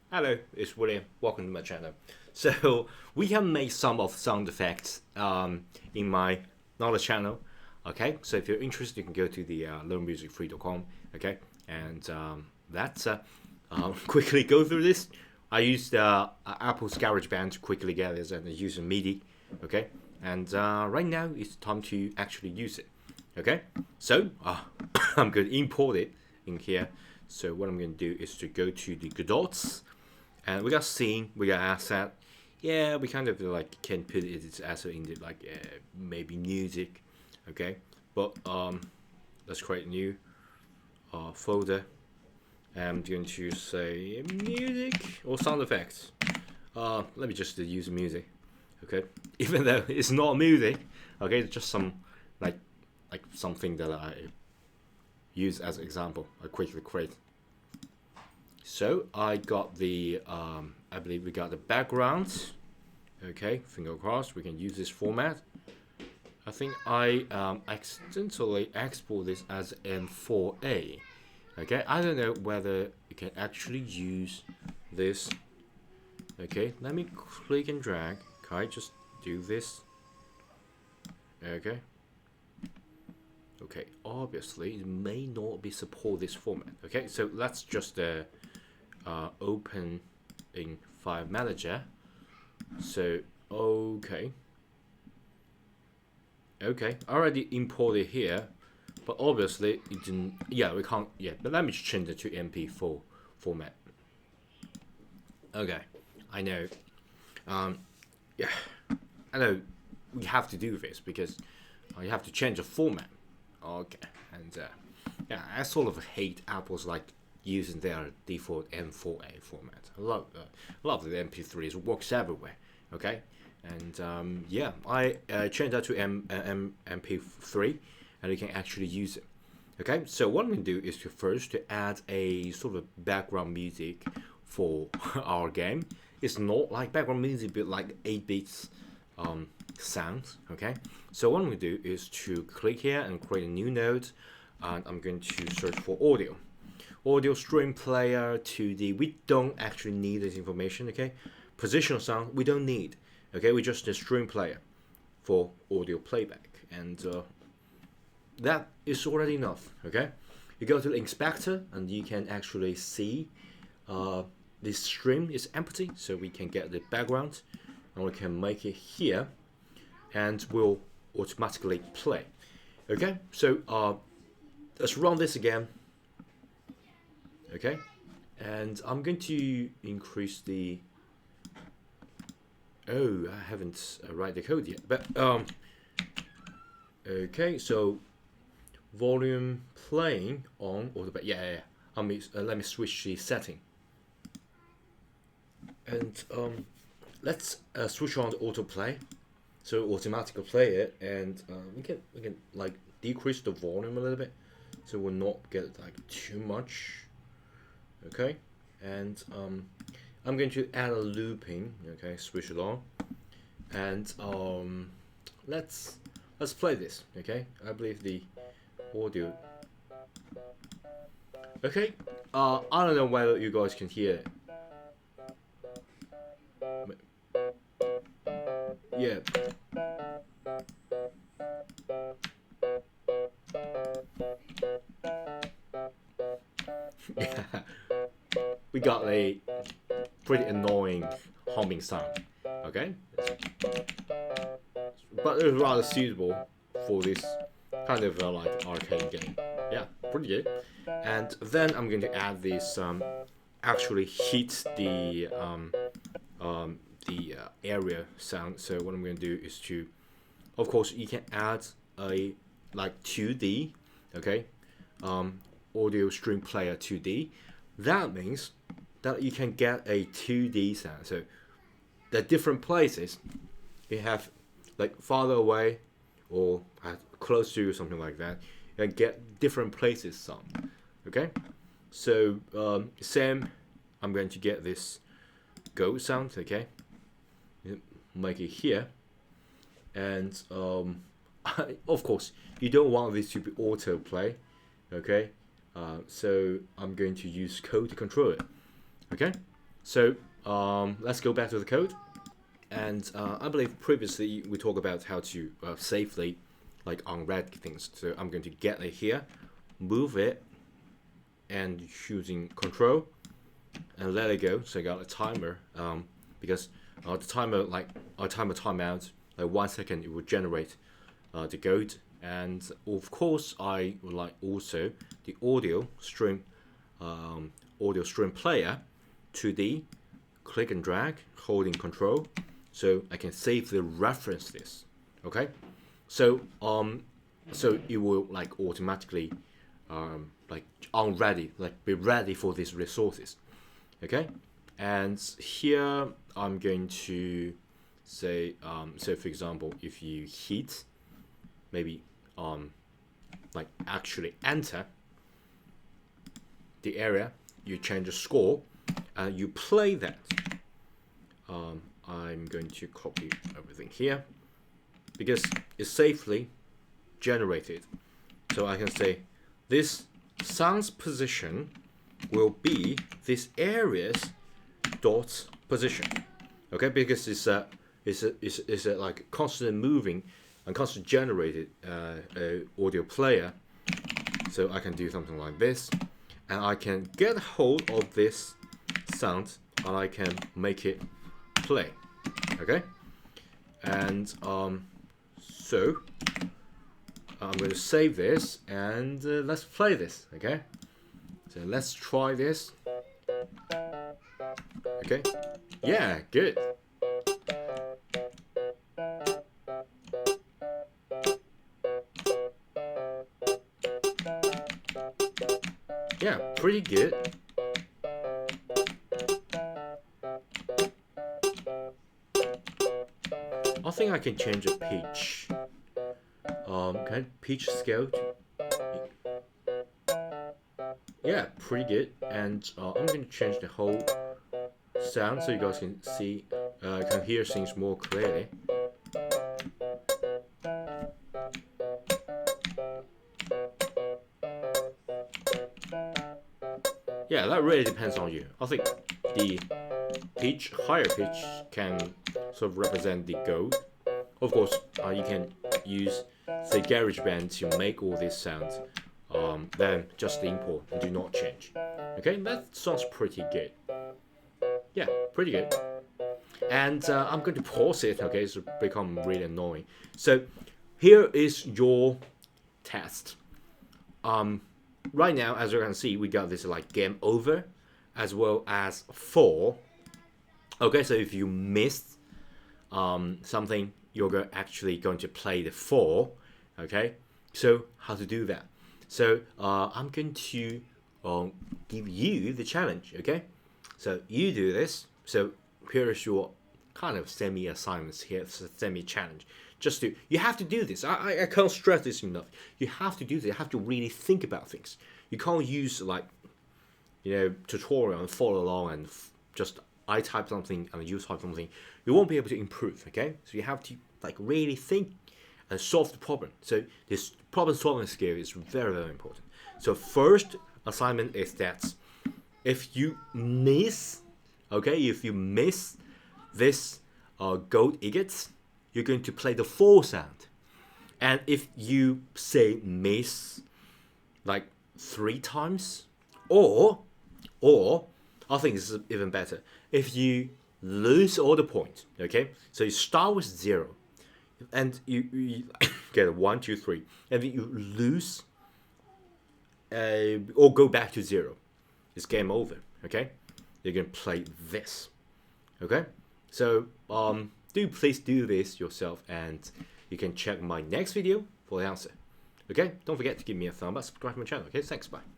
Hello, it's William. Welcome to my channel. So we have made some of sound effects in my another channel. Okay, so if you're interested, you can go to the learnmusicfree.com. Okay, and let's quickly go through this. I used Apple's GarageBand to quickly get this and use MIDI. Okay, and right now it's time to actually use it. Okay, so I'm going to import it in here. So what I'm going to do is to go to the Godots, and we got scene, we got asset. Yeah, we kind of like can put it as asset in the like maybe music. Okay, but let's create a new folder. I'm going to say music or sound effects. Let me just use music. Okay, even though it's not music. Okay, it's just some like something that I use as an example. I quickly create. So I got the I believe we got the background. Okay, finger crossed. We can use this format. I think I accidentally export this as M4A. Okay, I don't know whether you can actually use this. Okay, let me click and drag. Can I just do this? Okay. Okay, obviously it may not be support this format. Okay, so let's just open in File Manager. So okay, I already imported here, but obviously it didn't. Yeah, we can't. Yeah, but let me change it to MP4 format. Okay, I know. Yeah, I know we have to do this because you have to change the format. Okay, and yeah, I sort of hate Apple's like using their default M4A format. I love the MP3s. It works everywhere. Okay, and yeah, I changed that to MP3, and you can actually use it. Okay, so what I'm gonna do is to first to add a sort of background music for our game. It's not like background music, but like 8 bits sounds. Okay, so what I'm going to do is to click here and create a new node, and I'm going to search for audio stream player 2D. We don't actually need this information. Okay, positional sound we don't need. Okay, we just need stream player for audio playback, and that is already enough. Okay, you go to the inspector and you can actually see this stream is empty, so we can get the background and we can make it here, and will automatically play. Okay, so let's run this again. Okay, and I'm going to increase the. Oh, I haven't write the code yet, but okay, so volume playing on auto. Yeah. Let me switch the setting, and let's switch on the autoplay, so automatically play it, and we can like decrease the volume a little bit, so we'll not get like too much. Okay, and I'm going to add a looping. Okay, switch it on, and let's play this. Okay, I believe the audio. Okay, I don't know whether you guys can hear it. Yeah. Yeah. We got a pretty annoying humming sound. Okay? But it's rather suitable for this kind of like arcade game. Yeah, pretty good. And then I'm going to add this actually hit the area sound. So what I'm going to do is to, of course, you can add a like 2D, okay, audio stream player 2D. That means that you can get a 2D sound. So the different places you have, like farther away or close to something like that, and get different places sound. Okay, so same. I'm going to get this go sound. Okay, make it here, and of course you don't want this to be autoplay. Okay, so I'm going to use code to control it. Okay, So let's go back to the code. And I believe previously we talked about how to safely like unread things. So I'm going to get it here, move it, and choosing control and let it go. So I got a timer because the timer, like our timeout, like 1 second it will generate the code. And of course I would like also the audio stream player to the click and drag holding control, so I can safely reference this. Okay, so so it will like automatically like be ready for these resources. Okay, and here I'm going to say so for example, if you hit maybe like actually enter the area, you change the score and you play that. I'm going to copy everything here because it's safely generated. So I can say this sound's position will be this area's dot position. Okay, because it's a like constant moving and constant generated audio player. So I can do something like this, and I can get hold of this sound and I can make it play. Okay, and so I'm going to save this and let's play this. Okay, so let's try this. Okay, yeah, good. Yeah, pretty good. I think I can change the pitch. Can I pitch scale? Yeah, pretty good. And I'm going to change the whole sound so you guys can see, can hear things more clearly. Yeah, that really depends on you. I think the higher pitch can sort of represent the gold. Of course, you can use say GarageBand to make all these sounds. Then just import and do not change. Okay, that sounds pretty good. Yeah, pretty good. And I'm going to pause it. Okay, it's become really annoying. So here is your test. Right now, as you can see, we got this like game over, as well as 4. Okay, so if you missed something, you're actually going to play the 4. Okay, so how to do that? So I'm going to give you the challenge. Okay, so you do this. So here is your kind of semi-assignments here, semi-challenge. Just to, you have to do this. I can't stress this enough. You have to do this. You have to really think about things. You can't use like, tutorial and follow along and just I type something and you type something. You won't be able to improve. Okay, so you have to like really think and solve the problem. So this problem solving skill is very, very important. So first assignment is that if you miss, this gold ingot, you're going to play the 4 sound. And if you say miss like 3 times, or I think this is even better, if you lose all the points, okay? So you start with 0, and you get a 1, 2, 3, and then you lose or go back to 0. It's game over, okay? You're gonna play this, okay? So please do this yourself, and you can check my next video for the answer. Okay, don't forget to give me a thumb up, subscribe to my channel. Okay, thanks, bye.